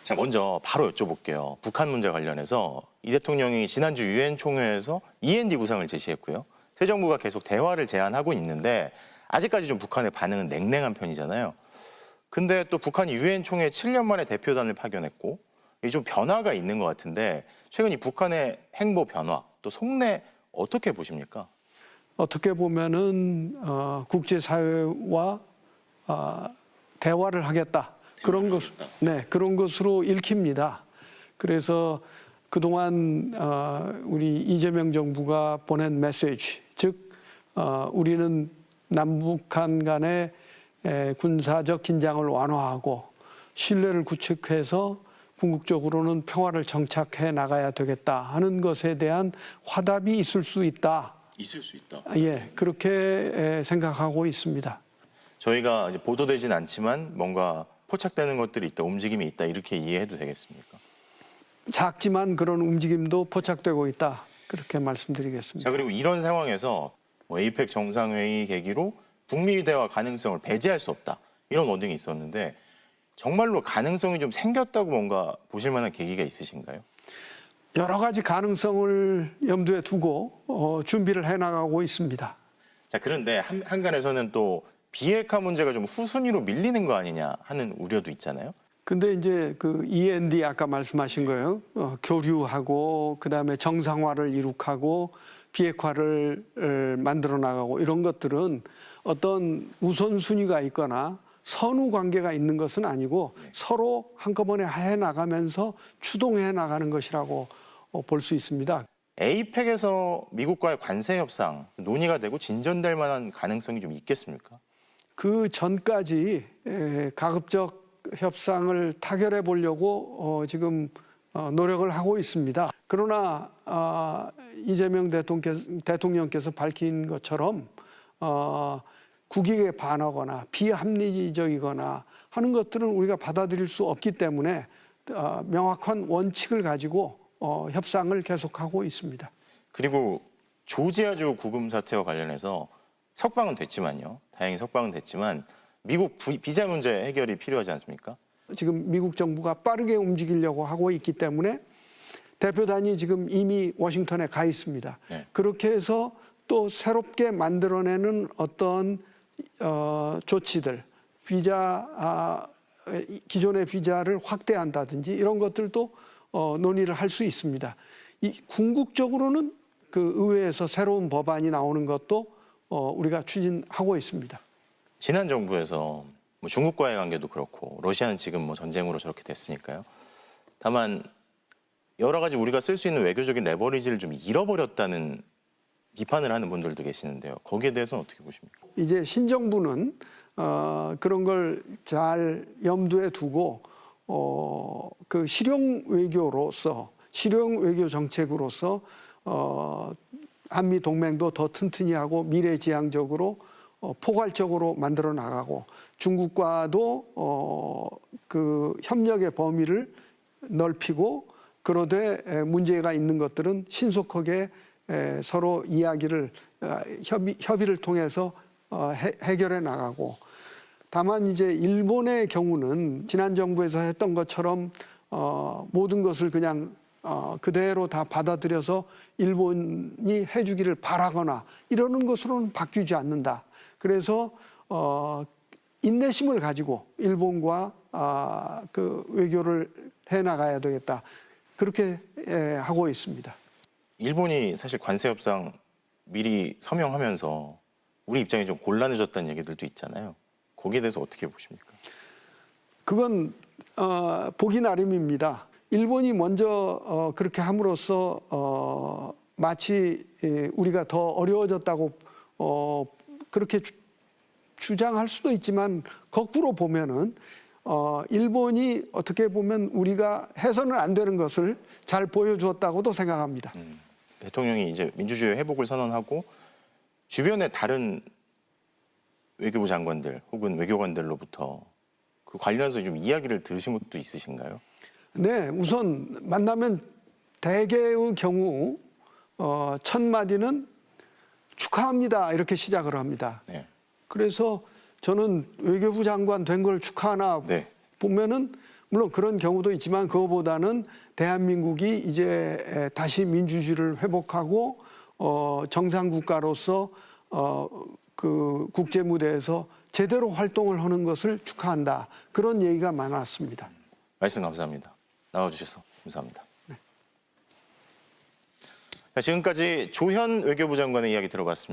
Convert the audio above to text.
자, 먼저 바로 여쭤볼게요. 북한 문제 관련해서 이 대통령이 지난주 유엔 총회에서 END 구상을 제시했고요. 새 정부가 계속 대화를 제안하고 있는데 아직까지 좀 북한의 반응은 냉랭한 편이잖아요. 근데 또 북한이 유엔 총회 7년 만에 대표단을 파견했고 이게 좀 변화가 있는 것 같은데 최근 이 북한의 행보 변화 또 속내 어떻게 보십니까? 어떻게 보면은 국제사회와 대화를 하겠다. 그런 것으로 읽힙니다. 그래서 그동안 우리 이재명 정부가 보낸 메시지, 즉 우리는 남북한 간의 군사적 긴장을 완화하고 신뢰를 구축해서 궁극적으로는 평화를 정착해 나가야 되겠다 하는 것에 대한 화답이 있을 수 있다. 있을 수 있다. 예, 그렇게 생각하고 있습니다. 저희가 이제 보도되진 않지만 뭔가 포착되는 것들이 있다, 움직임이 있다 이렇게 이해해도 되겠습니까? 작지만 그런 움직임도 포착되고 있다. 그렇게 말씀드리겠습니다. 자, 그리고 이런 상황에서 에이펙 정상회의 계기로 북미 대화 가능성을 배제할 수 없다. 이런 워딩이 있었는데 정말로 가능성이 좀 생겼다고 뭔가 보실 만한 계기가 있으신가요? 여러 가지 가능성을 염두에 두고 준비를 해나가고 있습니다. 자, 그런데 한간에서는 또 비핵화 문제가 좀 후순위로 밀리는 거 아니냐 하는 우려도 있잖아요. 근데 이제 그 END 아까 말씀하신 거예요. 교류하고 그다음에 정상화를 이룩하고 비핵화를 만들어 나가고 이런 것들은 어떤 우선순위가 있거나 선후 관계가 있는 것은 아니고 서로 한꺼번에 해 나가면서 추동해 나가는 것이라고 볼 수 있습니다. 에이펙에서 미국과의 관세 협상 논의가 되고 진전될 만한 가능성이 좀 있겠습니까? 그 전까지 가급적 협상을 타결해 보려고 지금 노력을 하고 있습니다. 그러나 이재명 대통령께서 밝힌 것처럼 국익에 반하거나 비합리적이거나 하는 것들은 우리가 받아들일 수 없기 때문에 명확한 원칙을 가지고 협상을 계속하고 있습니다. 그리고 조지아주 구금 사태와 관련해서 석방은 됐지만요. 다행히 석방은 됐지만 미국 비자 문제 해결이 필요하지 않습니까? 지금 미국 정부가 빠르게 움직이려고 하고 있기 때문에 대표단이 지금 이미 워싱턴에 가 있습니다. 네. 그렇게 해서 또 새롭게 만들어내는 어떤 조치들, 기존의 비자를 확대한다든지 이런 것들도 논의를 할 수 있습니다. 궁극적으로는 그 의회에서 새로운 법안이 나오는 것도 우리가 추진하고 있습니다. 지난 정부에서 중국과의 관계도 그렇고 러시아는 지금 전쟁으로 저렇게 됐으니까요. 다만 여러 가지 우리가 쓸 수 있는 외교적인 레버리지를 좀 잃어버렸다는 비판을 하는 분들도 계시는데요. 거기에 대해서는 어떻게 보십니까? 이제 신정부는 그런 걸 잘 염두에 두고 그 실용 외교로서 실용 외교 정책으로서 한미 동맹도 더 튼튼히 하고 미래지향적으로 포괄적으로 만들어 나가고 중국과도 그 협력의 범위를 넓히고 그러되 문제가 있는 것들은 신속하게 서로 이야기를 협의를 통해서 해결해 나가고 다만 이제 일본의 경우는 지난 정부에서 했던 것처럼 모든 것을 그냥 그대로 다 받아들여서 일본이 해주기를 바라거나 이러는 것으로는 바뀌지 않는다. 그래서 인내심을 가지고 일본과 그 외교를 해 나가야 되겠다. 그렇게 하고 있습니다. 일본이 사실 관세 협상 미리 서명하면서 우리 입장이 좀 곤란해졌다는 얘기들도 있잖아요. 거기에 대해서 어떻게 보십니까? 그건 보기 나름입니다. 일본이 먼저 그렇게 함으로써 마치 우리가 더 어려워졌다고 그렇게 주장할 수도 있지만 거꾸로 보면은 일본이 어떻게 보면 우리가 해서는 안 되는 것을 잘 보여주었다고도 생각합니다. 대통령이 이제 민주주의 회복을 선언하고 주변의 다른 외교부 장관들 혹은 외교관들로부터 그 관련해서 좀 이야기를 들으신 것도 있으신가요? 네, 우선 만나면 대개의 경우 첫 마디는 축하합니다 이렇게 시작을 합니다. 네. 그래서 저는 외교부 장관 된 걸 축하하나 네. 보면은 물론 그런 경우도 있지만 그거보다는 대한민국이 이제 다시 민주주의를 회복하고 정상 국가로서 그 국제 무대에서 제대로 활동을 하는 것을 축하한다. 그런 얘기가 많았습니다. 말씀 감사합니다. 나와주셔서 감사합니다. 자, 지금까지 조현 외교부 장관의 이야기 들어봤습니다.